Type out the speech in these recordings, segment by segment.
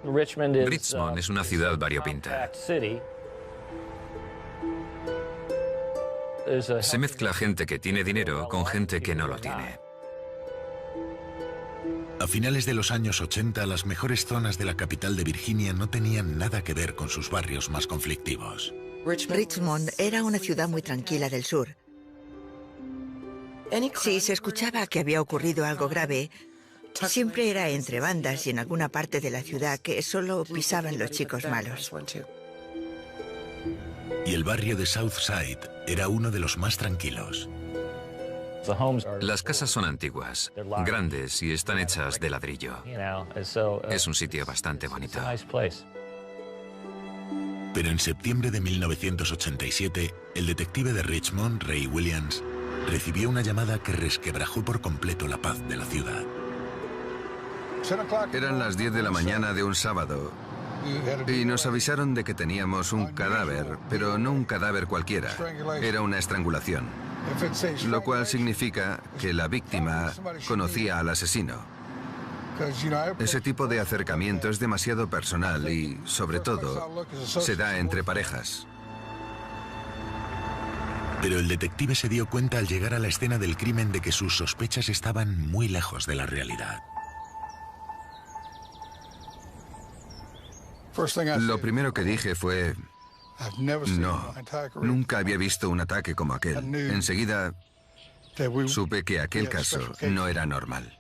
Richmond es una ciudad variopinta. Se mezcla gente que tiene dinero con gente que no lo tiene. A finales de los años 80, las mejores zonas de la capital de Virginia no tenían nada que ver con sus barrios más conflictivos. Richmond era una ciudad muy tranquila del sur. Si se escuchaba que había ocurrido algo grave, siempre era entre bandas y en alguna parte de la ciudad que solo pisaban los chicos malos. Y el barrio de Southside era uno de los más tranquilos. Las casas son antiguas, grandes y están hechas de ladrillo. Es un sitio bastante bonito. Pero en septiembre de 1987, el detective de Richmond, Ray Williams, recibió una llamada que resquebrajó por completo la paz de la ciudad. Eran las 10 de la mañana de un sábado y nos avisaron de que teníamos un cadáver, pero no un cadáver cualquiera. Era una estrangulación, lo cual significa que la víctima conocía al asesino. Ese tipo de acercamiento es demasiado personal y, sobre todo, se da entre parejas. Pero el detective se dio cuenta al llegar a la escena del crimen de que sus sospechas estaban muy lejos de la realidad. Lo primero que dije fue: no, nunca había visto un ataque como aquel. Enseguida supe que aquel caso no era normal.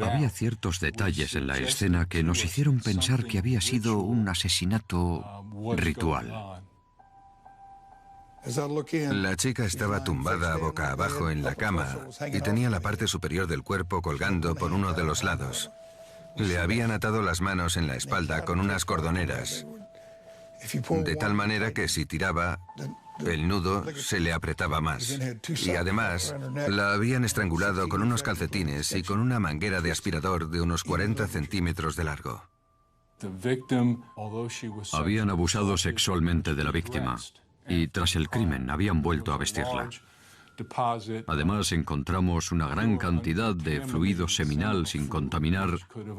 Había ciertos detalles en la escena que nos hicieron pensar que había sido un asesinato ritual. La chica estaba tumbada boca abajo en la cama y tenía la parte superior del cuerpo colgando por uno de los lados. Le habían atado las manos en la espalda con unas cordoneras, de tal manera que si tiraba, el nudo se le apretaba más. Y además, la habían estrangulado con unos calcetines y con una manguera de aspirador de unos 40 centímetros de largo. Habían abusado sexualmente de la víctima y tras el crimen habían vuelto a vestirla. Además, encontramos una gran cantidad de fluido seminal sin contaminar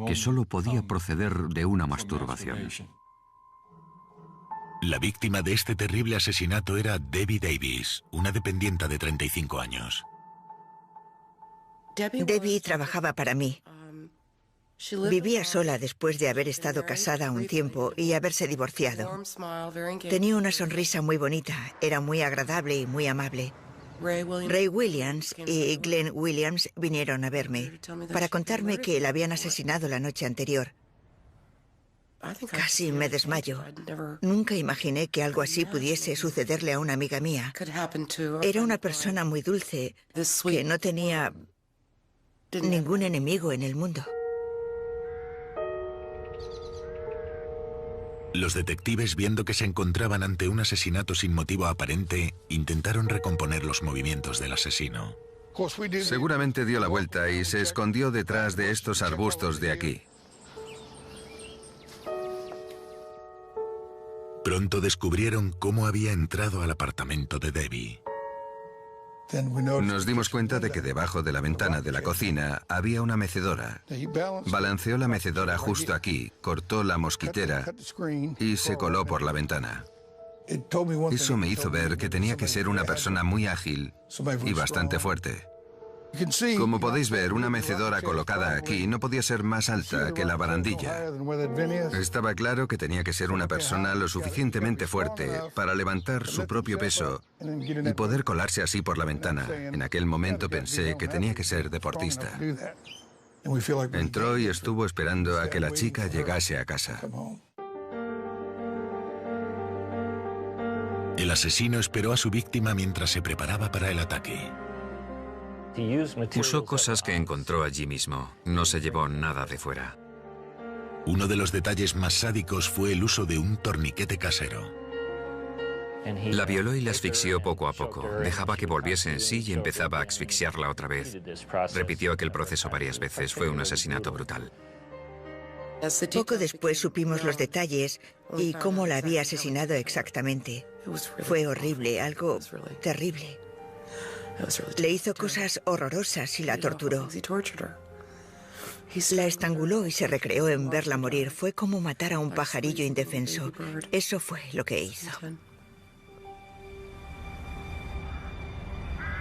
que solo podía proceder de una masturbación. La víctima de este terrible asesinato era Debbie Davis, una dependienta de 35 años. Debbie trabajaba para mí. Vivía sola después de haber estado casada un tiempo y haberse divorciado. Tenía una sonrisa muy bonita, era muy agradable y muy amable. Ray Williams y Glenn Williams vinieron a verme para contarme que la habían asesinado la noche anterior. Casi me desmayo. Nunca imaginé que algo así pudiese sucederle a una amiga mía. Era una persona muy dulce, que no tenía ningún enemigo en el mundo. Los detectives, viendo que se encontraban ante un asesinato sin motivo aparente, intentaron recomponer los movimientos del asesino. Seguramente dio la vuelta y se escondió detrás de estos arbustos de aquí. Pronto descubrieron cómo había entrado al apartamento de Debbie. Nos dimos cuenta de que debajo de la ventana de la cocina había una mecedora. Balanceó la mecedora justo aquí, cortó la mosquitera y se coló por la ventana. Eso me hizo ver que tenía que ser una persona muy ágil y bastante fuerte. Como podéis ver, una mecedora colocada aquí no podía ser más alta que la barandilla. Estaba claro que tenía que ser una persona lo suficientemente fuerte para levantar su propio peso y poder colarse así por la ventana. En aquel momento pensé que tenía que ser deportista. Entró y estuvo esperando a que la chica llegase a casa. El asesino esperó a su víctima mientras se preparaba para el ataque. Usó cosas que encontró allí mismo. No se llevó nada de fuera. Uno de los detalles más sádicos fue el uso de un torniquete casero. La violó y la asfixió poco a poco. Dejaba que volviese en sí y empezaba a asfixiarla otra vez. Repitió aquel proceso varias veces. Fue un asesinato brutal. Poco después supimos los detalles y cómo la había asesinado exactamente. Fue horrible, algo terrible. Le hizo cosas horrorosas y la torturó. La estranguló y se recreó en verla morir. Fue como matar a un pajarillo indefenso. Eso fue lo que hizo.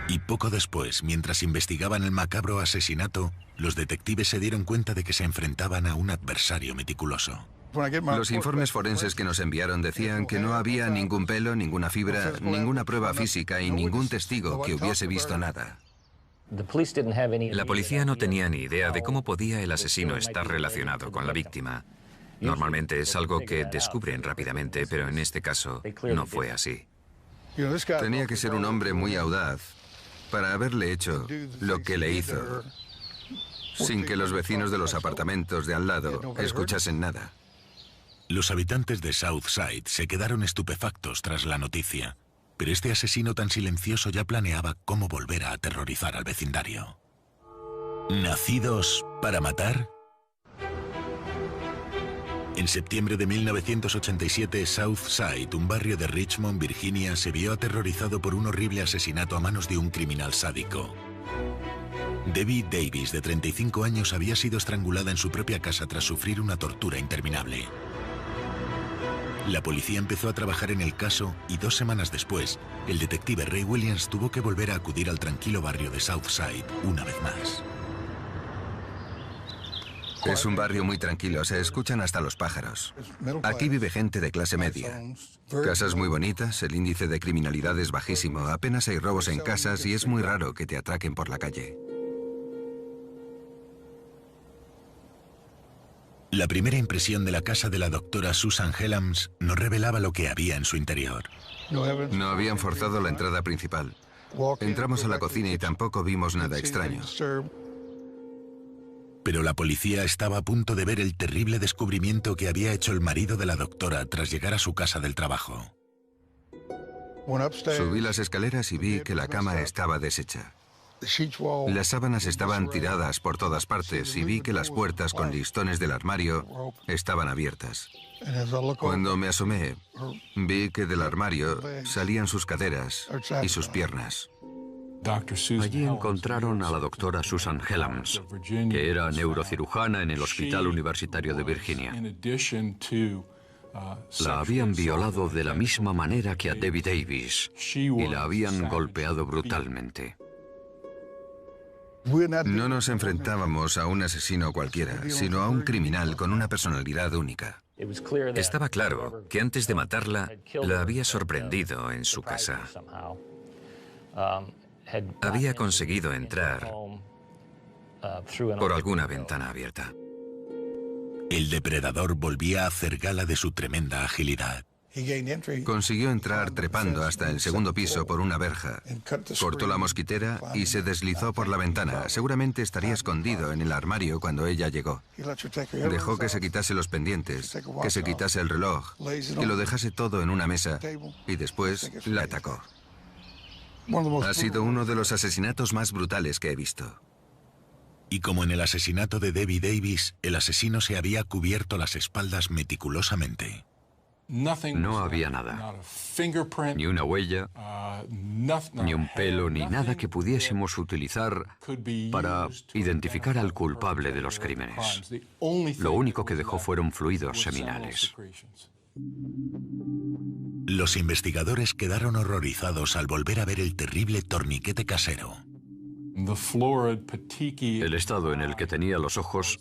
Y poco después, mientras investigaban el macabro asesinato, los detectives se dieron cuenta de que se enfrentaban a un adversario meticuloso. Los informes forenses que nos enviaron decían que no había ningún pelo, ninguna fibra, ninguna prueba física y ningún testigo que hubiese visto nada. La policía no tenía ni idea de cómo podía el asesino estar relacionado con la víctima. Normalmente es algo que descubren rápidamente, pero en este caso no fue así. Tenía que ser un hombre muy audaz para haberle hecho lo que le hizo, sin que los vecinos de los apartamentos de al lado escuchasen nada. Los habitantes de Southside se quedaron estupefactos tras la noticia, pero este asesino tan silencioso ya planeaba cómo volver a aterrorizar al vecindario. ¿Nacidos para matar? En septiembre de 1987, Southside, un barrio de Richmond, Virginia, se vio aterrorizado por un horrible asesinato a manos de un criminal sádico. Debbie Davis, de 35 años, había sido estrangulada en su propia casa tras sufrir una tortura interminable. La policía empezó a trabajar en el caso y 2 semanas después, el detective Ray Williams tuvo que volver a acudir al tranquilo barrio de Southside una vez más. Es un barrio muy tranquilo, se escuchan hasta los pájaros. Aquí vive gente de clase media. Casas muy bonitas, el índice de criminalidad es bajísimo, apenas hay robos en casas y es muy raro que te atraquen por la calle. La primera impresión de la casa de la doctora Susan Helams no revelaba lo que había en su interior. No habían forzado la entrada principal. Entramos a la cocina y tampoco vimos nada extraño. Pero la policía estaba a punto de ver el terrible descubrimiento que había hecho el marido de la doctora tras llegar a su casa del trabajo. Subí las escaleras y vi que la cama estaba deshecha. Las sábanas estaban tiradas por todas partes y vi que las puertas con listones del armario estaban abiertas. Cuando me asomé, vi que del armario salían sus caderas y sus piernas. Allí encontraron a la doctora Susan Helams, que era neurocirujana en el Hospital Universitario de Virginia. La habían violado de la misma manera que a Debbie Davis y la habían golpeado brutalmente. No nos enfrentábamos a un asesino cualquiera, sino a un criminal con una personalidad única. Estaba claro que antes de matarla, la había sorprendido en su casa. Había conseguido entrar por alguna ventana abierta. El depredador volvía a hacer gala de su tremenda agilidad. Consiguió entrar trepando hasta el segundo piso por una verja, cortó la mosquitera y se deslizó por la ventana. Seguramente estaría escondido en el armario cuando ella llegó. Dejó que se quitase los pendientes, que se quitase el reloj, que lo dejase todo en una mesa y después la atacó. Ha sido uno de los asesinatos más brutales que he visto. Y como en el asesinato de Debbie Davis, el asesino se había cubierto las espaldas meticulosamente. No había nada, ni una huella, ni un pelo, ni nada que pudiésemos utilizar para identificar al culpable de los crímenes. Lo único que dejó fueron fluidos seminales. Los investigadores quedaron horrorizados al volver a ver el terrible torniquete casero. El estado en el que tenía los ojos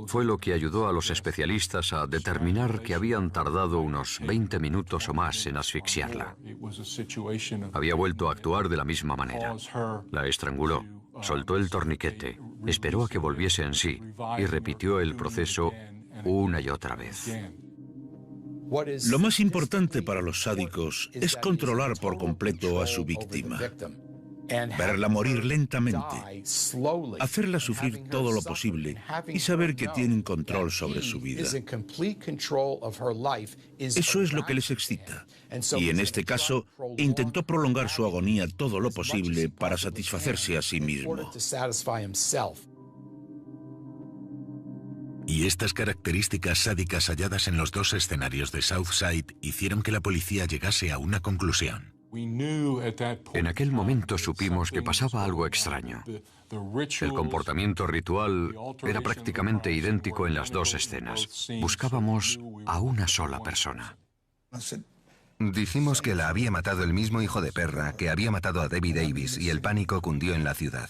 fue lo que ayudó a los especialistas a determinar que habían tardado unos 20 minutos o más en asfixiarla. Había vuelto a actuar de la misma manera. La estranguló, soltó el torniquete, esperó a que volviese en sí y repitió el proceso una y otra vez. Lo más importante para los sádicos es controlar por completo a su víctima. Verla morir lentamente, hacerla sufrir todo lo posible y saber que tienen control sobre su vida. Eso es lo que les excita. Y en este caso, intentó prolongar su agonía todo lo posible para satisfacerse a sí mismo. Y estas características sádicas halladas en los 2 escenarios de Southside hicieron que la policía llegase a una conclusión. En aquel momento supimos que pasaba algo extraño. El comportamiento ritual era prácticamente idéntico en las dos escenas. Buscábamos a una sola persona. Dijimos que la había matado el mismo hijo de perra que había matado a Debbie Davis y el pánico cundió en la ciudad.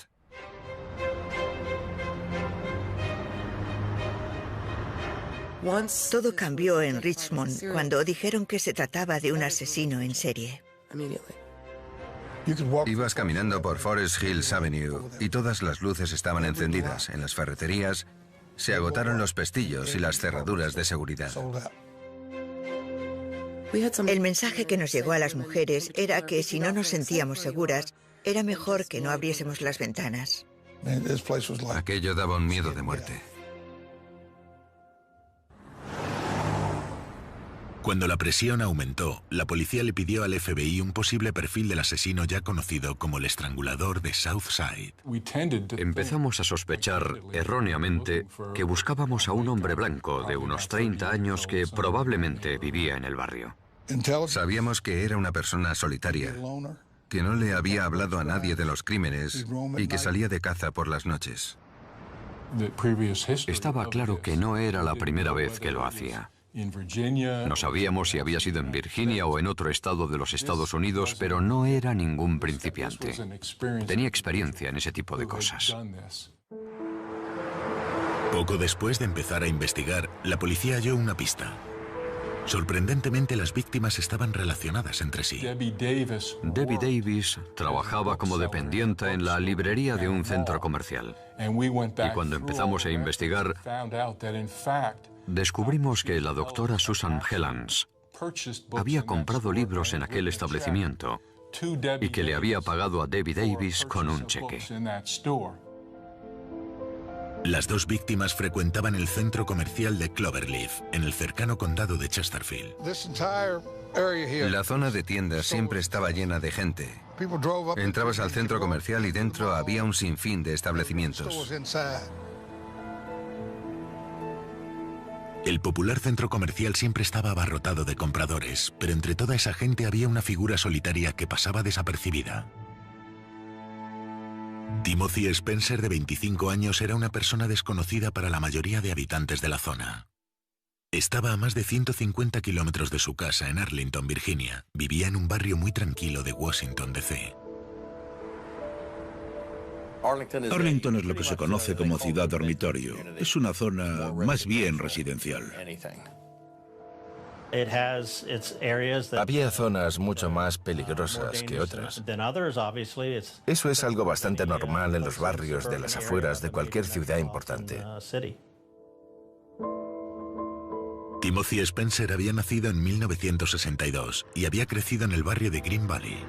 Todo cambió en Richmond cuando dijeron que se trataba de un asesino en serie. Ibas caminando por Forest Hills Avenue y todas las luces estaban encendidas. En las ferreterías se agotaron los pestillos y las cerraduras de seguridad. El mensaje que nos llegó a las mujeres era que si no nos sentíamos seguras, era mejor que no abriésemos las ventanas. Aquello daba un miedo de muerte. Cuando la presión aumentó, la policía le pidió al FBI un posible perfil del asesino ya conocido como el estrangulador de Southside. Empezamos a sospechar, erróneamente, que buscábamos a un hombre blanco de unos 30 años que probablemente vivía en el barrio. Sabíamos que era una persona solitaria, que no le había hablado a nadie de los crímenes y que salía de caza por las noches. Estaba claro que no era la primera vez que lo hacía. No sabíamos si había sido en Virginia o en otro estado de los Estados Unidos, pero no era ningún principiante. Tenía experiencia en ese tipo de cosas. Poco después de empezar a investigar, la policía halló una pista. Sorprendentemente, las víctimas estaban relacionadas entre sí. Debbie Davis trabajaba como dependiente en la librería de un centro comercial. Y cuando empezamos a investigar, descubrimos que la doctora Susan Helens había comprado libros en aquel establecimiento y que le había pagado a Debbie Davis con un cheque. Las dos víctimas frecuentaban el centro comercial de Cloverleaf, en el cercano condado de Chesterfield. La zona de tiendas siempre estaba llena de gente. Entrabas al centro comercial y dentro había un sinfín de establecimientos. El popular centro comercial siempre estaba abarrotado de compradores, pero entre toda esa gente había una figura solitaria que pasaba desapercibida. Timothy Spencer, de 25 años, era una persona desconocida para la mayoría de habitantes de la zona. Estaba a más de 150 kilómetros de su casa en Arlington, Virginia. Vivía en un barrio muy tranquilo de Washington, D.C. Arlington es lo que se conoce como ciudad dormitorio. Es una zona más bien residencial. Había zonas mucho más peligrosas que otras. Eso es algo bastante normal en los barrios de las afueras de cualquier ciudad importante. Timothy Spencer había nacido en 1962 y había crecido en el barrio de Green Valley.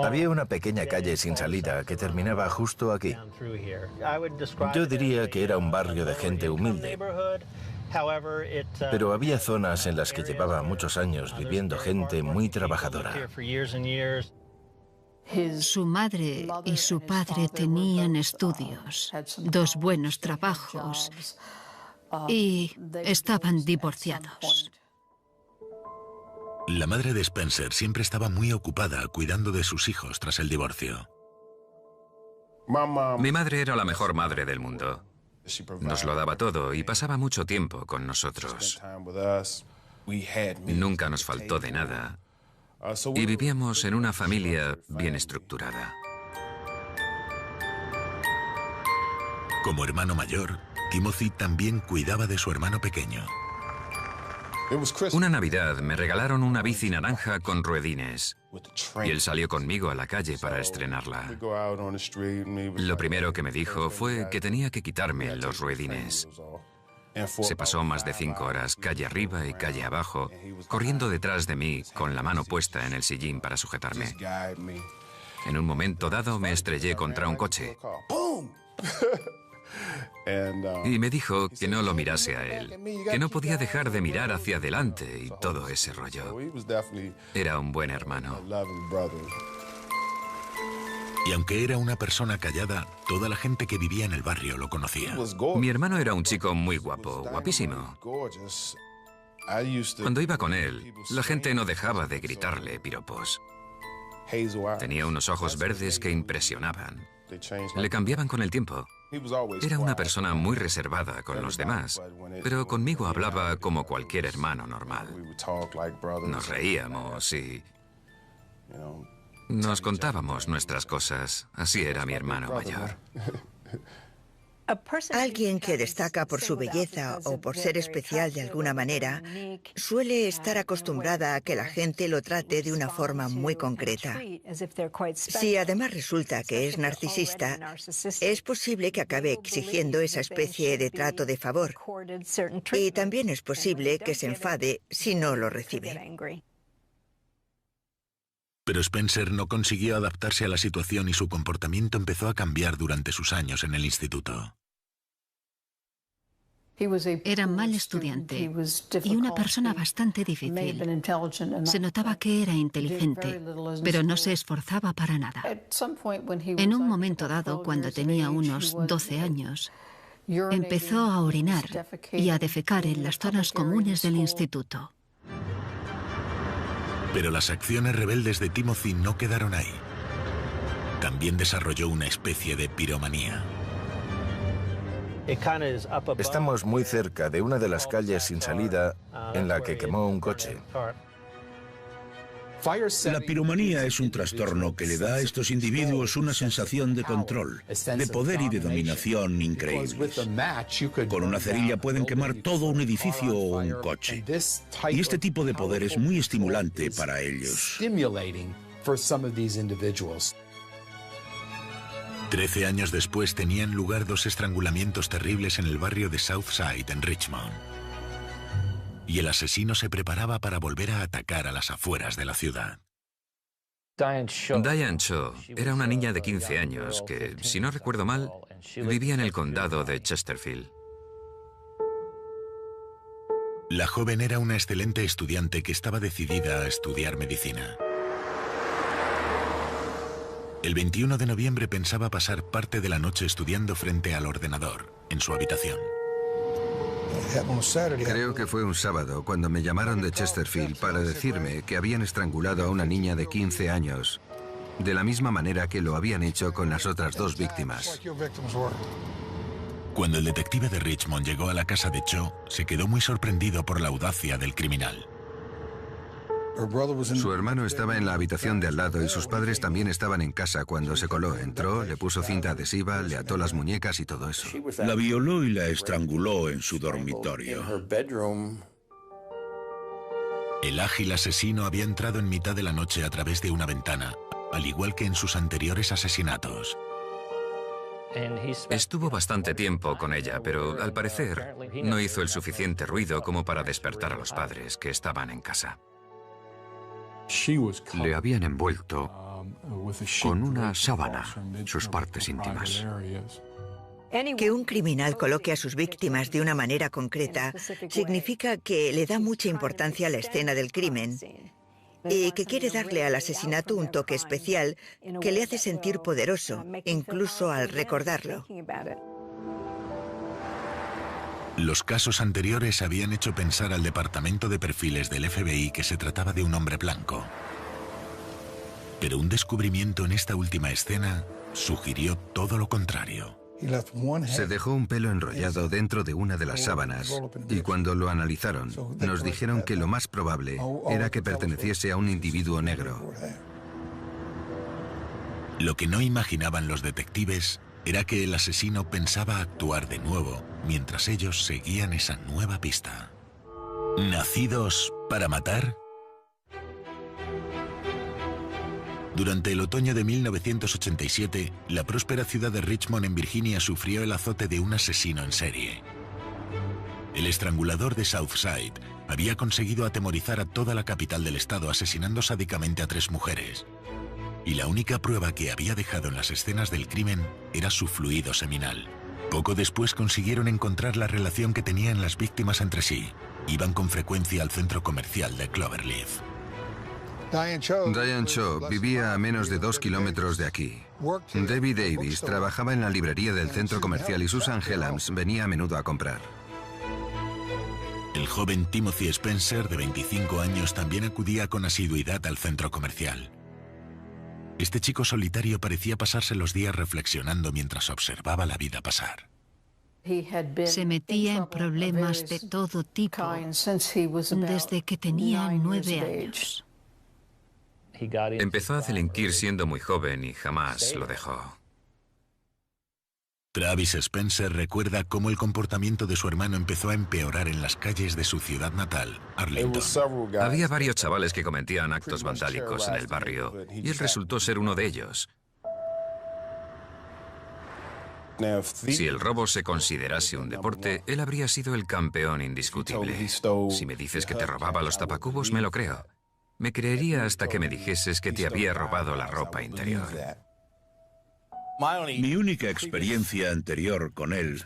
Había una pequeña calle sin salida que terminaba justo aquí. Yo diría que era un barrio de gente humilde. Pero había zonas en las que llevaba muchos años viviendo gente muy trabajadora. Su madre y su padre tenían estudios, 2 buenos trabajos y estaban divorciados. La madre de Spencer siempre estaba muy ocupada cuidando de sus hijos tras el divorcio. Mi madre era la mejor madre del mundo. Nos lo daba todo y pasaba mucho tiempo con nosotros. Nunca nos faltó de nada y vivíamos en una familia bien estructurada. Como hermano mayor, Timothy también cuidaba de su hermano pequeño. Una Navidad me regalaron una bici naranja con ruedines y él salió conmigo a la calle para estrenarla. Lo primero que me dijo fue que tenía que quitarme los ruedines. Se pasó más de 5 horas calle arriba y calle abajo, corriendo detrás de mí con la mano puesta en el sillín para sujetarme. En un momento dado me estrellé contra un coche. Y me dijo que no lo mirase a él, que no podía dejar de mirar hacia adelante y todo ese rollo. Era un buen hermano. Y aunque era una persona callada, toda la gente que vivía en el barrio lo conocía. Mi hermano era un chico muy guapo, guapísimo. Cuando iba con él, la gente no dejaba de gritarle piropos. Tenía unos ojos verdes que impresionaban. Le cambiaban con el tiempo. Era una persona muy reservada con los demás, pero conmigo hablaba como cualquier hermano normal. Nos reíamos y nos contábamos nuestras cosas. Así era mi hermano mayor. Alguien que destaca por su belleza o por ser especial de alguna manera suele estar acostumbrada a que la gente lo trate de una forma muy concreta. Si además resulta que es narcisista, es posible que acabe exigiendo esa especie de trato de favor. Y también es posible que se enfade si no lo recibe. Pero Spencer no consiguió adaptarse a la situación y su comportamiento empezó a cambiar durante sus años en el instituto. Era mal estudiante y una persona bastante difícil. Se notaba que era inteligente, pero no se esforzaba para nada. En un momento dado, cuando tenía unos 12 años, empezó a orinar y a defecar en las zonas comunes del instituto. Pero las acciones rebeldes de Timothy no quedaron ahí. También desarrolló una especie de piromanía. Estamos muy cerca de una de las calles sin salida en la que quemó un coche. La piromanía es un trastorno que le da a estos individuos una sensación de control, de poder y de dominación increíbles. Con una cerilla pueden quemar todo un edificio o un coche. Y este tipo de poder es muy estimulante para ellos. 13 años después tenían lugar 2 estrangulamientos terribles en el barrio de Southside, en Richmond. Y el asesino se preparaba para volver a atacar a las afueras de la ciudad. Diane Cho era una niña de 15 años que, si no recuerdo mal, vivía en el condado de Chesterfield. La joven era una excelente estudiante que estaba decidida a estudiar medicina. El 21 de noviembre pensaba pasar parte de la noche estudiando frente al ordenador, en su habitación. Creo que fue un sábado cuando me llamaron de Chesterfield para decirme que habían estrangulado a una niña de 15 años, de la misma manera que lo habían hecho con las otras 2 víctimas. Cuando el detective de Richmond llegó a la casa de Cho, se quedó muy sorprendido por la audacia del criminal. Su hermano estaba en la habitación de al lado y sus padres también estaban en casa cuando se coló. Entró, le puso cinta adhesiva, le ató las muñecas y todo eso. La violó y la estranguló en su dormitorio. El ágil asesino había entrado en mitad de la noche a través de una ventana, al igual que en sus anteriores asesinatos. Estuvo bastante tiempo con ella, pero al parecer no hizo el suficiente ruido como para despertar a los padres que estaban en casa. Le habían envuelto con una sábana sus partes íntimas. Que un criminal coloque a sus víctimas de una manera concreta significa que le da mucha importancia a la escena del crimen y que quiere darle al asesinato un toque especial que le hace sentir poderoso, incluso al recordarlo. Los casos anteriores habían hecho pensar al departamento de perfiles del FBI que se trataba de un hombre blanco. Pero un descubrimiento en esta última escena sugirió todo lo contrario. Se dejó un pelo enrollado dentro de una de las sábanas y cuando lo analizaron, nos dijeron que lo más probable era que perteneciese a un individuo negro. Lo que no imaginaban los detectives era que el asesino pensaba actuar de nuevo mientras ellos seguían esa nueva pista. ¿Nacidos para matar? Durante el otoño de 1987, la próspera ciudad de Richmond, en Virginia, sufrió el azote de un asesino en serie. El estrangulador de Southside había conseguido atemorizar a toda la capital del estado asesinando sádicamente a 3 mujeres. Y la única prueba que había dejado en las escenas del crimen era su fluido seminal. Poco después consiguieron encontrar la relación que tenían las víctimas entre sí. Iban con frecuencia al centro comercial de Cloverleaf. Diane Cho vivía a menos de 2 kilómetros de aquí. Debbie Davis trabajaba en la librería del centro comercial y Susan Helams venía a menudo a comprar. El joven Timothy Spencer, de 25 años, también acudía con asiduidad al centro comercial. Este chico solitario parecía pasarse los días reflexionando mientras observaba la vida pasar. Se metía en problemas de todo tipo desde que tenía 9 años. Empezó a delinquir siendo muy joven y jamás lo dejó. Travis Spencer recuerda cómo el comportamiento de su hermano empezó a empeorar en las calles de su ciudad natal, Arlington. Había varios chavales que cometían actos vandálicos en el barrio y él resultó ser uno de ellos. Si el robo se considerase un deporte, él habría sido el campeón indiscutible. Si me dices que te robaba los tapacubos, me lo creo. Me creería hasta que me dijeses que te había robado la ropa interior. Mi única experiencia anterior con él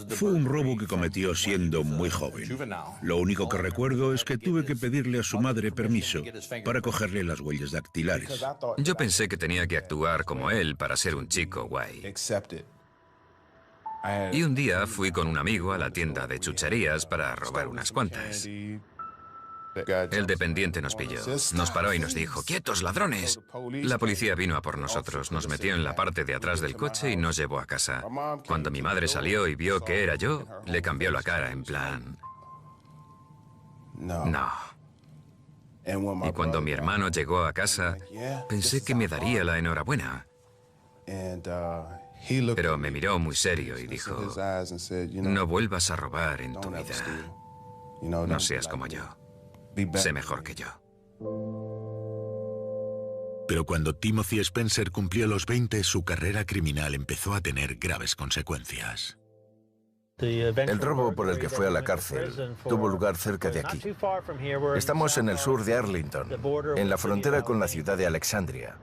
fue un robo que cometió siendo muy joven. Lo único que recuerdo es que tuve que pedirle a su madre permiso para cogerle las huellas dactilares. Yo pensé que tenía que actuar como él para ser un chico guay. Y un día fui con un amigo a la tienda de chucherías para robar unas cuantas. El dependiente nos pilló, nos paró y nos dijo: ¡quietos, ladrones! La policía vino a por nosotros, nos metió en la parte de atrás del coche y nos llevó a casa. Cuando mi madre salió y vio que era yo, le cambió la cara en plan... No. Y cuando mi hermano llegó a casa, pensé que me daría la enhorabuena. Pero me miró muy serio y dijo: no vuelvas a robar en tu vida. No seas como yo. Sé mejor que yo. Pero cuando Timothy Spencer cumplió los 20, su carrera criminal empezó a tener graves consecuencias. El robo por el que fue a la cárcel tuvo lugar cerca de aquí. Estamos en el sur de Arlington, en la frontera con la ciudad de Alexandria.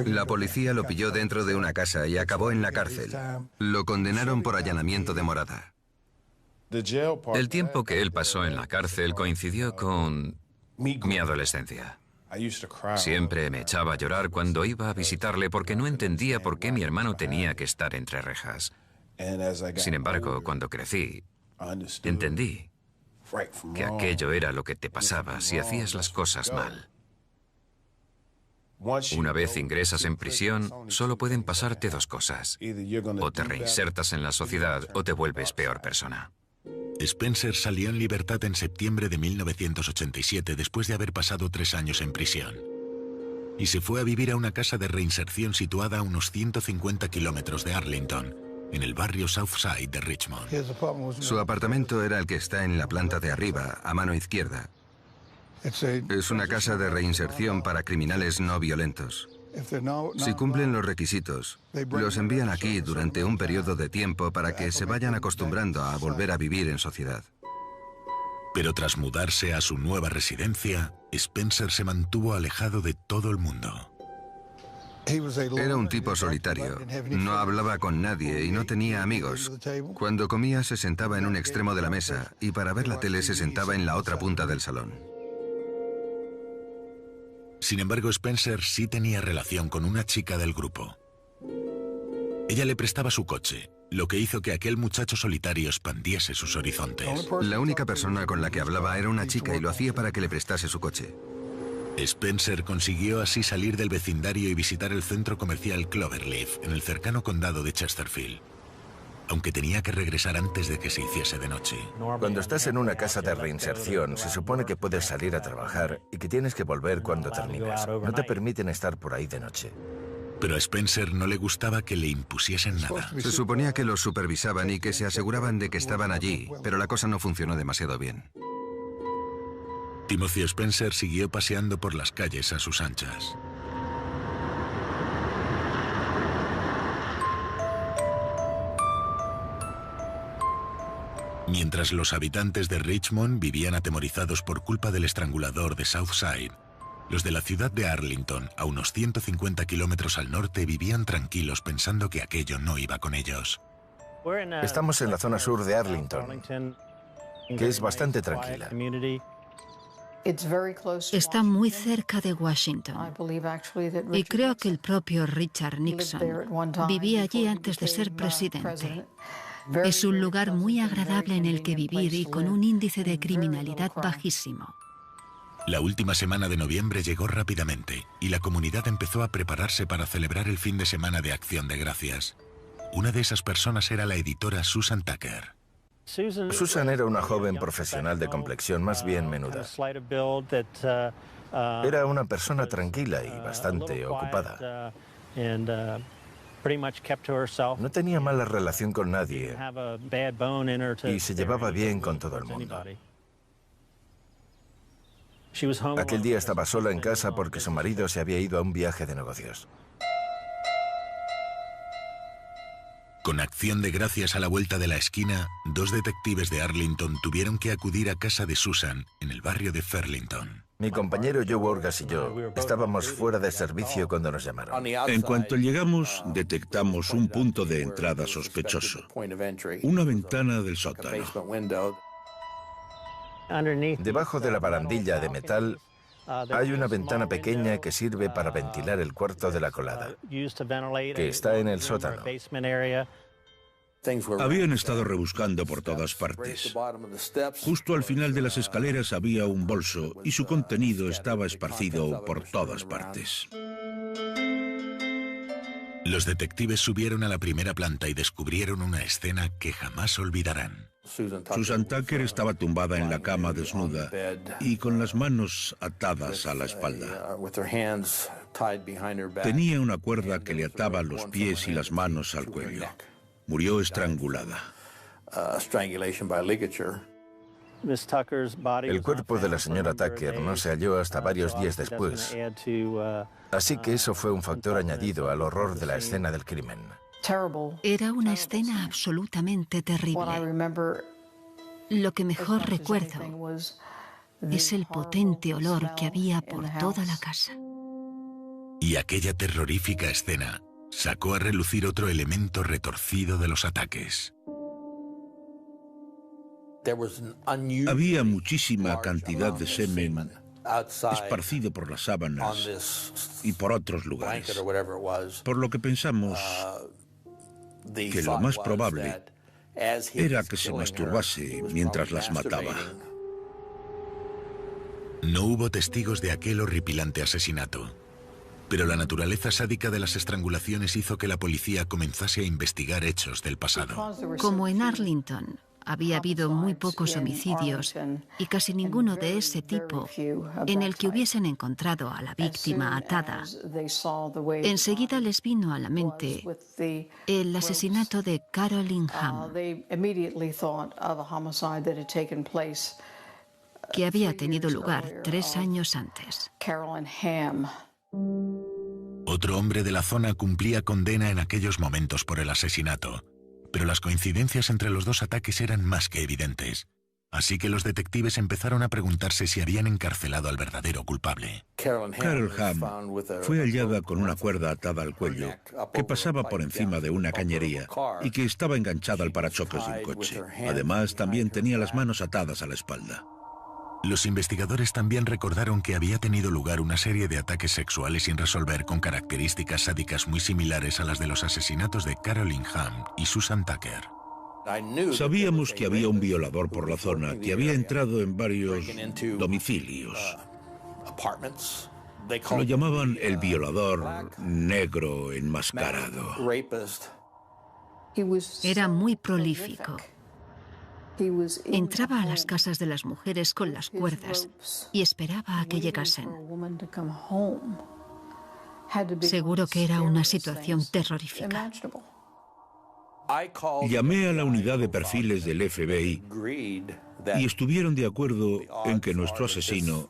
La policía lo pilló dentro de una casa y acabó en la cárcel. Lo condenaron por allanamiento de morada. El tiempo que él pasó en la cárcel coincidió con mi adolescencia. Siempre me echaba a llorar cuando iba a visitarle porque no entendía por qué mi hermano tenía que estar entre rejas. Sin embargo, cuando crecí, entendí que aquello era lo que te pasaba si hacías las cosas mal. Una vez ingresas en prisión, solo pueden pasarte dos cosas. O te reinsertas en la sociedad o te vuelves peor persona. Spencer salió en libertad en septiembre de 1987 después de haber pasado 3 años en prisión. Y se fue a vivir a una casa de reinserción situada a unos 150 kilómetros de Arlington, en el barrio Southside de Richmond. Su apartamento era el que está en la planta de arriba, a mano izquierda. Es una casa de reinserción para criminales no violentos. Si cumplen los requisitos, los envían aquí durante un periodo de tiempo para que se vayan acostumbrando a volver a vivir en sociedad. Pero tras mudarse a su nueva residencia, Spencer se mantuvo alejado de todo el mundo. Era un tipo solitario, no hablaba con nadie y no tenía amigos. Cuando comía se sentaba en un extremo de la mesa y para ver la tele se sentaba en la otra punta del salón. Sin embargo, Spencer sí tenía relación con una chica del grupo. Ella le prestaba su coche, lo que hizo que aquel muchacho solitario expandiese sus horizontes. La única persona con la que hablaba era una chica y lo hacía para que le prestase su coche. Spencer consiguió así salir del vecindario y visitar el centro comercial Cloverleaf, en el cercano condado de Chesterfield, aunque tenía que regresar antes de que se hiciese de noche. Cuando estás en una casa de reinserción, se supone que puedes salir a trabajar y que tienes que volver cuando terminas. No te permiten estar por ahí de noche. Pero a Spencer no le gustaba que le impusiesen nada. Se suponía que los supervisaban y que se aseguraban de que estaban allí, pero la cosa no funcionó demasiado bien. Timothy Spencer siguió paseando por las calles a sus anchas. Mientras los habitantes de Richmond vivían atemorizados por culpa del estrangulador de Southside, los de la ciudad de Arlington, a unos 150 kilómetros al norte, vivían tranquilos pensando que aquello no iba con ellos. Estamos en la zona sur de Arlington, que es bastante tranquila. Está muy cerca de Washington. Y creo que el propio Richard Nixon vivía allí antes de ser presidente. Es un lugar muy agradable en el que vivir y con un índice de criminalidad bajísimo. La última semana de noviembre llegó rápidamente y la comunidad empezó a prepararse para celebrar el fin de semana de Acción de Gracias. Una de esas personas era la editora Susan Tucker. Susan era una joven profesional de complexión más bien menuda. Era una persona tranquila y bastante ocupada. No tenía mala relación con nadie y se llevaba bien con todo el mundo. Aquel día estaba sola en casa porque su marido se había ido a un viaje de negocios. Con Acción de Gracias a la vuelta de la esquina, 2 detectives de Arlington tuvieron que acudir a casa de Susan en el barrio de Fairlington. Mi compañero Joe Borgas y yo estábamos fuera de servicio cuando nos llamaron. En cuanto llegamos, detectamos un punto de entrada sospechoso. Una ventana del sótano. Debajo de la barandilla de metal hay una ventana pequeña que sirve para ventilar el cuarto de la colada, que está en el sótano. Habían estado rebuscando por todas partes. Justo al final de las escaleras había un bolso y su contenido estaba esparcido por todas partes. Los detectives subieron a la primera planta y descubrieron una escena que jamás olvidarán. Susan Tucker estaba tumbada en la cama desnuda y con las manos atadas a la espalda. Tenía una cuerda que le ataba los pies y las manos al cuello. Murió estrangulada. El cuerpo de la señora Tucker no se halló hasta varios días después, así que eso fue un factor añadido al horror de la escena del crimen. Era una escena absolutamente terrible. Lo que mejor recuerdo es el potente olor que había por toda la casa. Y aquella terrorífica escena sacó a relucir otro elemento retorcido de los ataques. Había muchísima cantidad de semen esparcido por las sábanas y por otros lugares, por lo que pensamos que lo más probable era que se masturbase mientras las mataba. No hubo testigos de aquel horripilante asesinato, pero la naturaleza sádica de las estrangulaciones hizo que la policía comenzase a investigar hechos del pasado. Como en Arlington había habido muy pocos homicidios y casi ninguno de ese tipo en el que hubiesen encontrado a la víctima atada, enseguida les vino a la mente el asesinato de Carolyn Hamm, que había tenido lugar 3 años antes. Otro hombre de la zona cumplía condena en aquellos momentos por el asesinato, pero las coincidencias entre los 2 ataques eran más que evidentes. Así que los detectives empezaron a preguntarse si habían encarcelado al verdadero culpable. Carol Hamm fue hallada con una cuerda atada al cuello que pasaba por encima de una cañería y que estaba enganchada al parachoques de un coche. Además, también tenía las manos atadas a la espalda. Los investigadores también recordaron que había tenido lugar una serie de ataques sexuales sin resolver con características sádicas muy similares a las de los asesinatos de Carolyn Hamm y Susan Tucker. Sabíamos que había un violador por la zona que había entrado en varios domicilios. Lo llamaban el violador negro enmascarado. Era muy prolífico. Entraba a las casas de las mujeres con las cuerdas y esperaba a que llegasen. Seguro que era una situación terrorífica. Llamé a la unidad de perfiles del FBI y estuvieron de acuerdo en que nuestro asesino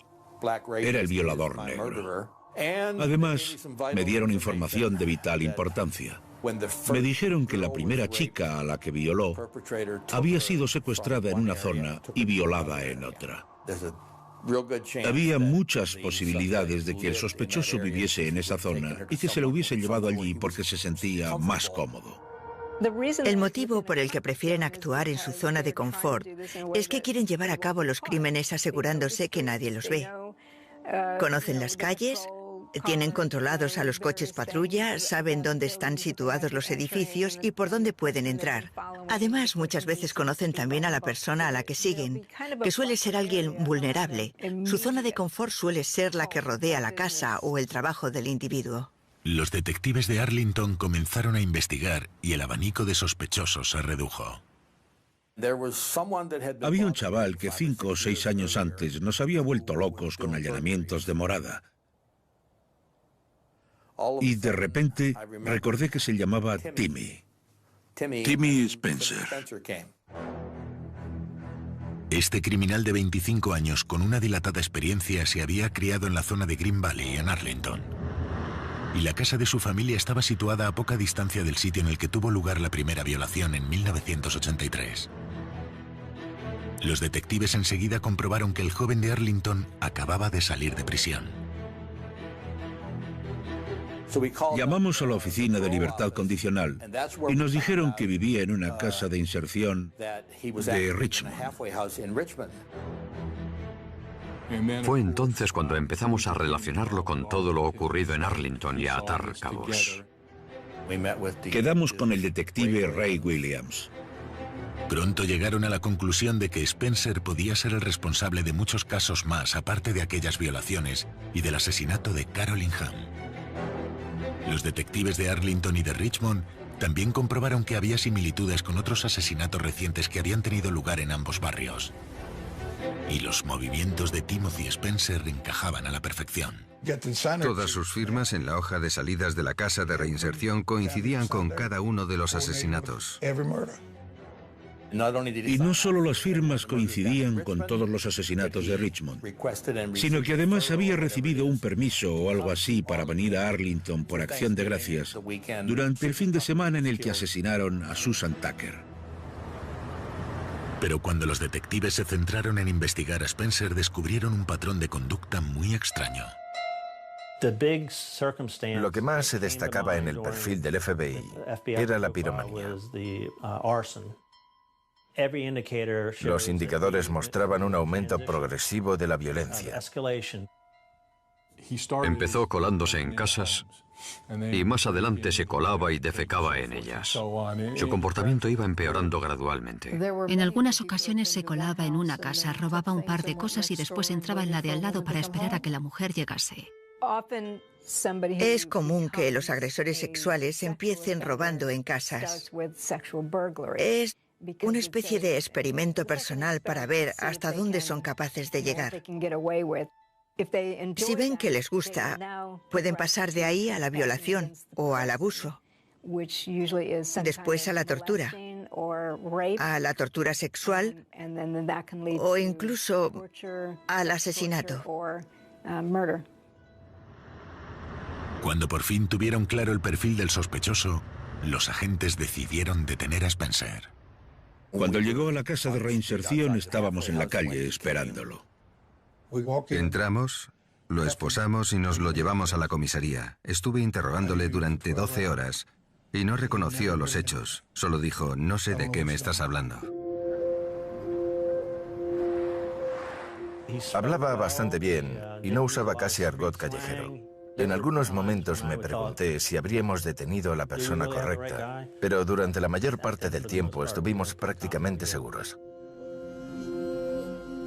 era el violador negro. Además, me dieron información de vital importancia. Me dijeron que la primera chica a la que violó había sido secuestrada en una zona y violada en otra. Había muchas posibilidades de que el sospechoso viviese en esa zona y que se lo hubiese llevado allí porque se sentía más cómodo. El motivo por el que prefieren actuar en su zona de confort es que quieren llevar a cabo los crímenes asegurándose que nadie los ve. Conocen las calles Tienen controlados a los coches patrulla, saben dónde están situados los edificios y por dónde pueden entrar. Además, muchas veces conocen también a la persona a la que siguen, que suele ser alguien vulnerable. Su zona de confort suele ser la que rodea la casa o el trabajo del individuo. Los detectives de Arlington comenzaron a investigar y el abanico de sospechosos se redujo. Había un chaval que 5 o 6 años antes nos había vuelto locos con allanamientos de morada. Y de repente recordé que se llamaba Timmy. Timmy Spencer. Este criminal de 25 años con una dilatada experiencia se había criado en la zona de Green Valley, en Arlington. Y la casa de su familia estaba situada a poca distancia del sitio en el que tuvo lugar la primera violación en 1983. Los detectives enseguida comprobaron que el joven de Arlington acababa de salir de prisión. Llamamos a la oficina de libertad condicional y nos dijeron que vivía en una casa de inserción de Richmond. Fue entonces cuando empezamos a relacionarlo con todo lo ocurrido en Arlington y a atar cabos. Quedamos con el detective Ray Williams. Pronto llegaron a la conclusión de que Spencer podía ser el responsable de muchos casos más, aparte de aquellas violaciones y del asesinato de Carolyn Hamm. Los detectives de Arlington y de Richmond también comprobaron que había similitudes con otros asesinatos recientes que habían tenido lugar en ambos barrios. Y los movimientos de Timothy Spencer encajaban a la perfección. Todas sus firmas en la hoja de salidas de la casa de reinserción coincidían con cada uno de los asesinatos. Y no solo las firmas coincidían con todos los asesinatos de Richmond, sino que además había recibido un permiso o algo así para venir a Arlington por acción de gracias durante el fin de semana en el que asesinaron a Susan Tucker. Pero cuando los detectives se centraron en investigar a Spencer, descubrieron un patrón de conducta muy extraño. Lo que más se destacaba en el perfil del FBI era la piromanía. Los indicadores mostraban un aumento progresivo de la violencia. Empezó colándose en casas y más adelante se colaba y defecaba en ellas. Su comportamiento iba empeorando gradualmente. En algunas ocasiones se colaba en una casa, robaba un par de cosas y después entraba en la de al lado para esperar a que la mujer llegase. Es común que los agresores sexuales empiecen robando en casas. Es una especie de experimento personal para ver hasta dónde son capaces de llegar. Si ven que les gusta, pueden pasar de ahí a la violación o al abuso, después a la tortura sexual o incluso al asesinato. Cuando por fin tuvieron claro el perfil del sospechoso, los agentes decidieron detener a Spencer. Cuando llegó a la casa de reinserción estábamos en la calle esperándolo. Entramos, lo esposamos y nos lo llevamos a la comisaría. Estuve interrogándole durante 12 horas y no reconoció los hechos. Solo dijo, no sé de qué me estás hablando. Hablaba bastante bien y no usaba casi argot callejero. En algunos momentos me pregunté si habríamos detenido a la persona correcta, pero durante la mayor parte del tiempo estuvimos prácticamente seguros.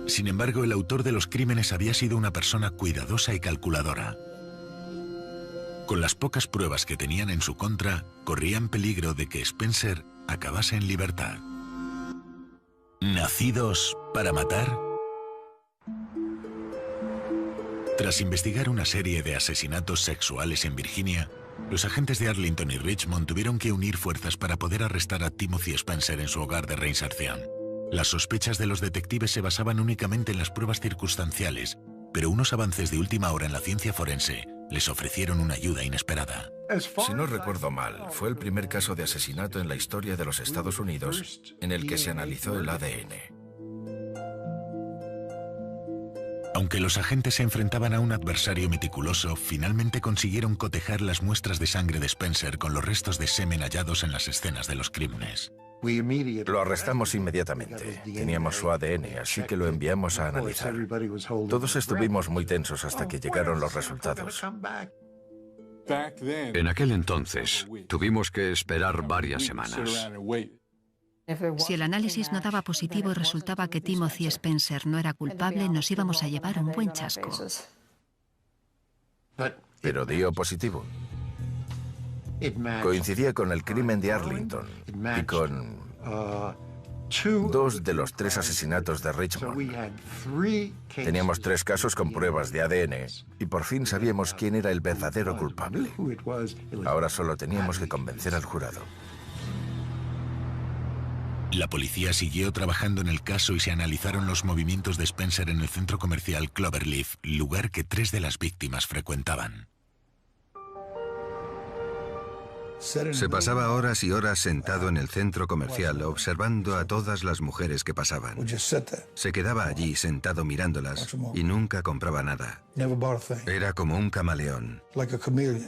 Sin embargo, el autor de los crímenes había sido una persona cuidadosa y calculadora. Con las pocas pruebas que tenían en su contra, corrían peligro de que Spencer acabase en libertad. ¿Nacidos para matar? Tras investigar una serie de asesinatos sexuales en Virginia, los agentes de Arlington y Richmond tuvieron que unir fuerzas para poder arrestar a Timothy Spencer en su hogar de reinserción. Las sospechas de los detectives se basaban únicamente en las pruebas circunstanciales, pero unos avances de última hora en la ciencia forense les ofrecieron una ayuda inesperada. Si no recuerdo mal, fue el primer caso de asesinato en la historia de los Estados Unidos en el que se analizó el ADN. Aunque los agentes se enfrentaban a un adversario meticuloso, finalmente consiguieron cotejar las muestras de sangre de Spencer con los restos de semen hallados en las escenas de los crímenes. Lo arrestamos inmediatamente. Teníamos su ADN, así que lo enviamos a analizar. Todos estuvimos muy tensos hasta que llegaron los resultados. En aquel entonces, tuvimos que esperar varias semanas. Si el análisis no daba positivo y resultaba que Timothy Spencer no era culpable, nos íbamos a llevar un buen chasco. Pero dio positivo. Coincidía con el crimen de Arlington y con 2 de los 3 asesinatos de Richmond. Teníamos 3 casos con pruebas de ADN y por fin sabíamos quién era el verdadero culpable. Ahora solo teníamos que convencer al jurado. La policía siguió trabajando en el caso y se analizaron los movimientos de Spencer en el centro comercial Cloverleaf, lugar que 3 de las víctimas frecuentaban. Se pasaba horas y horas sentado en el centro comercial observando a todas las mujeres que pasaban. Se quedaba allí sentado mirándolas y nunca compraba nada. Era como un camaleón.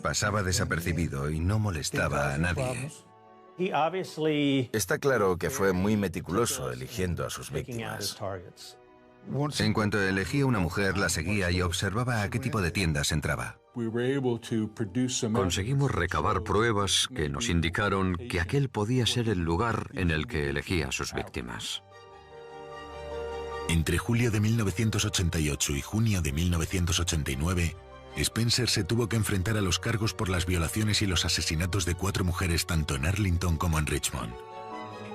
Pasaba desapercibido y no molestaba a nadie. Está claro que fue muy meticuloso eligiendo a sus víctimas. En cuanto elegía una mujer, la seguía y observaba a qué tipo de tiendas entraba. Conseguimos recabar pruebas que nos indicaron que aquel podía ser el lugar en el que elegía a sus víctimas. Entre julio de 1988 y junio de 1989, Spencer se tuvo que enfrentar a los cargos por las violaciones y los asesinatos de 4 mujeres tanto en Arlington como en Richmond.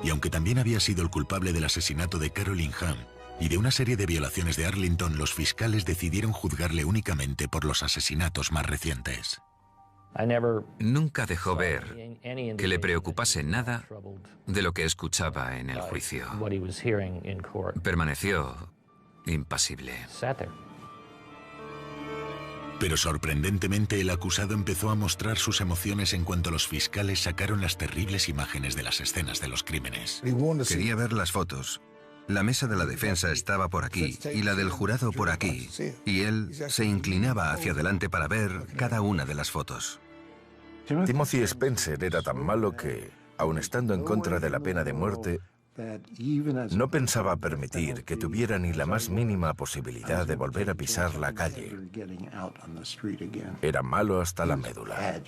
Y aunque también había sido el culpable del asesinato de Caroline Hamm y de una serie de violaciones de Arlington, los fiscales decidieron juzgarle únicamente por los asesinatos más recientes. Nunca dejó ver que le preocupase nada de lo que escuchaba en el juicio. Permaneció impasible. Pero sorprendentemente el acusado empezó a mostrar sus emociones en cuanto los fiscales sacaron las terribles imágenes de las escenas de los crímenes. Quería ver las fotos. La mesa de la defensa estaba por aquí y la del jurado por aquí, y él se inclinaba hacia adelante para ver cada una de las fotos. Timothy Spencer era tan malo que, aun estando en contra de la pena de muerte, no pensaba permitir que tuviera ni la más mínima posibilidad de volver a pisar la calle. Era malo hasta la médula.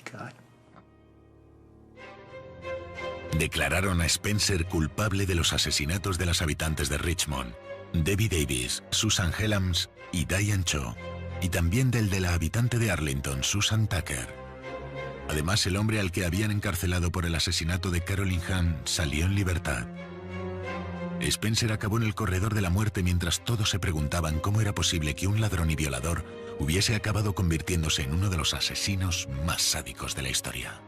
Declararon a Spencer culpable de los asesinatos de las habitantes de Richmond, Debbie Davis, Susan Helms y Diane Cho, y también del de la habitante de Arlington, Susan Tucker. Además, el hombre al que habían encarcelado por el asesinato de Caroline Hamm salió en libertad. Spencer acabó en el corredor de la muerte mientras todos se preguntaban cómo era posible que un ladrón y violador hubiese acabado convirtiéndose en uno de los asesinos más sádicos de la historia.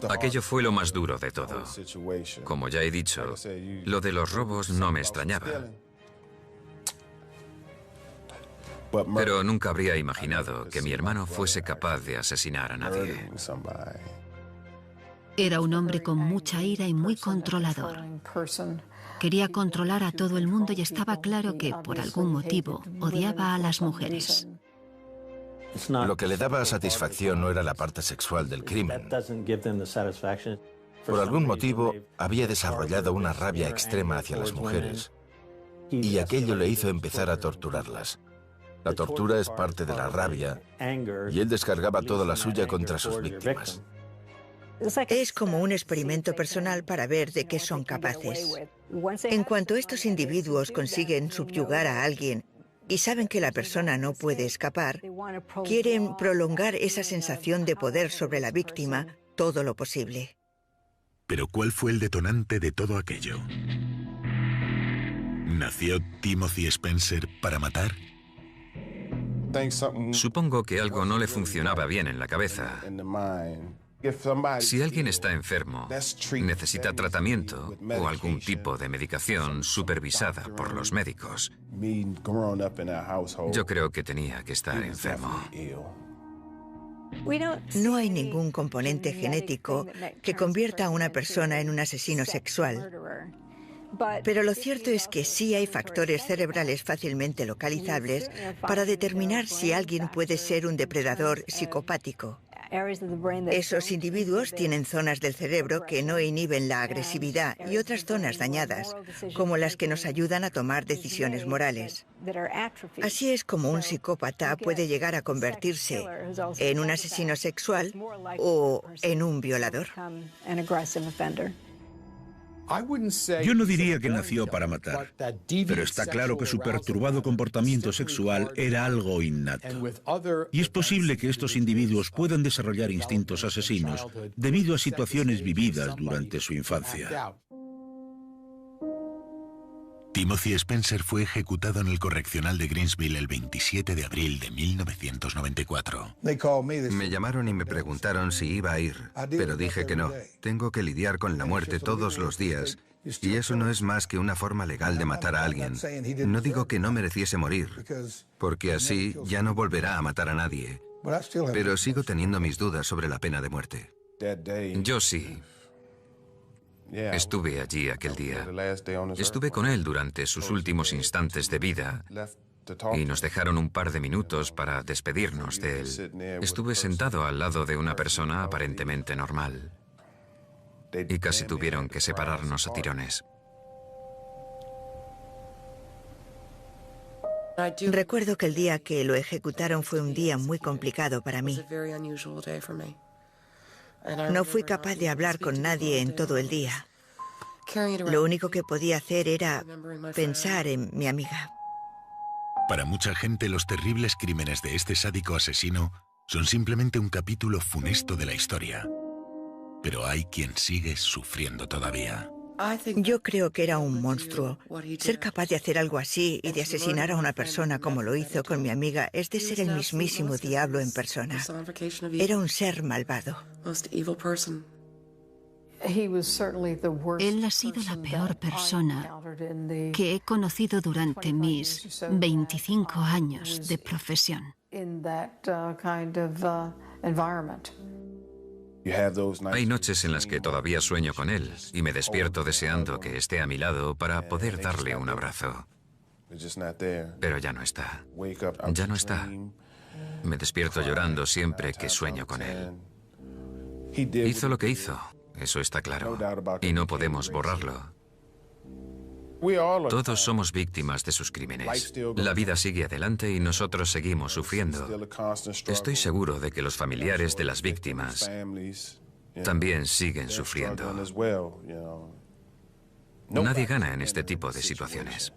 Aquello fue lo más duro de todo. Como ya he dicho, lo de los robos no me extrañaba. Pero nunca habría imaginado que mi hermano fuese capaz de asesinar a nadie. Era un hombre con mucha ira y muy controlador. Quería controlar a todo el mundo y estaba claro que, por algún motivo, odiaba a las mujeres. Lo que le daba satisfacción no era la parte sexual del crimen. Por algún motivo, había desarrollado una rabia extrema hacia las mujeres, y aquello le hizo empezar a torturarlas. La tortura es parte de la rabia, y él descargaba toda la suya contra sus víctimas. Es como un experimento personal para ver de qué son capaces. En cuanto estos individuos consiguen subyugar a alguien y saben que la persona no puede escapar, quieren prolongar esa sensación de poder sobre la víctima todo lo posible. Pero ¿cuál fue el detonante de todo aquello? ¿Nació Timothy Spencer para matar? Supongo que algo no le funcionaba bien en la cabeza. Si alguien está enfermo, necesita tratamiento o algún tipo de medicación supervisada por los médicos. Yo creo que tenía que estar enfermo. No hay ningún componente genético que convierta a una persona en un asesino sexual. Pero lo cierto es que sí hay factores cerebrales fácilmente localizables para determinar si alguien puede ser un depredador psicopático. Esos individuos tienen zonas del cerebro que no inhiben la agresividad y otras zonas dañadas, como las que nos ayudan a tomar decisiones morales. Así es como un psicópata puede llegar a convertirse en un asesino sexual o en un violador. Yo no diría que nació para matar, pero está claro que su perturbado comportamiento sexual era algo innato. Y es posible que estos individuos puedan desarrollar instintos asesinos debido a situaciones vividas durante su infancia. Timothy Spencer fue ejecutado en el correccional de Greensville el 27 de abril de 1994. Me llamaron y me preguntaron si iba a ir, pero dije que no. Tengo que lidiar con la muerte todos los días, y eso no es más que una forma legal de matar a alguien. No digo que no mereciese morir, porque así ya no volverá a matar a nadie, pero sigo teniendo mis dudas sobre la pena de muerte. Yo sí. Estuve allí aquel día. Estuve con él durante sus últimos instantes de vida y nos dejaron un par de minutos para despedirnos de él. Estuve sentado al lado de una persona aparentemente normal y casi tuvieron que separarnos a tirones. Recuerdo que el día que lo ejecutaron fue un día muy complicado para mí. No fui capaz de hablar con nadie en todo el día. Lo único que podía hacer era pensar en mi amiga. Para mucha gente, los terribles crímenes de este sádico asesino son simplemente un capítulo funesto de la historia. Pero hay quien sigue sufriendo todavía. Yo creo que era un monstruo. Ser capaz de hacer algo así y de asesinar a una persona como lo hizo con mi amiga es de ser el mismísimo diablo en persona. Era un ser malvado. Él ha sido la peor persona que he conocido durante mis 25 años de profesión. Hay noches en las que todavía sueño con él y me despierto deseando que esté a mi lado para poder darle un abrazo. Pero ya no está. Ya no está. Me despierto llorando siempre que sueño con él. Hizo lo que hizo, eso está claro, y no podemos borrarlo. Todos somos víctimas de sus crímenes. La vida sigue adelante y nosotros seguimos sufriendo. Estoy seguro de que los familiares de las víctimas también siguen sufriendo. Nadie gana en este tipo de situaciones.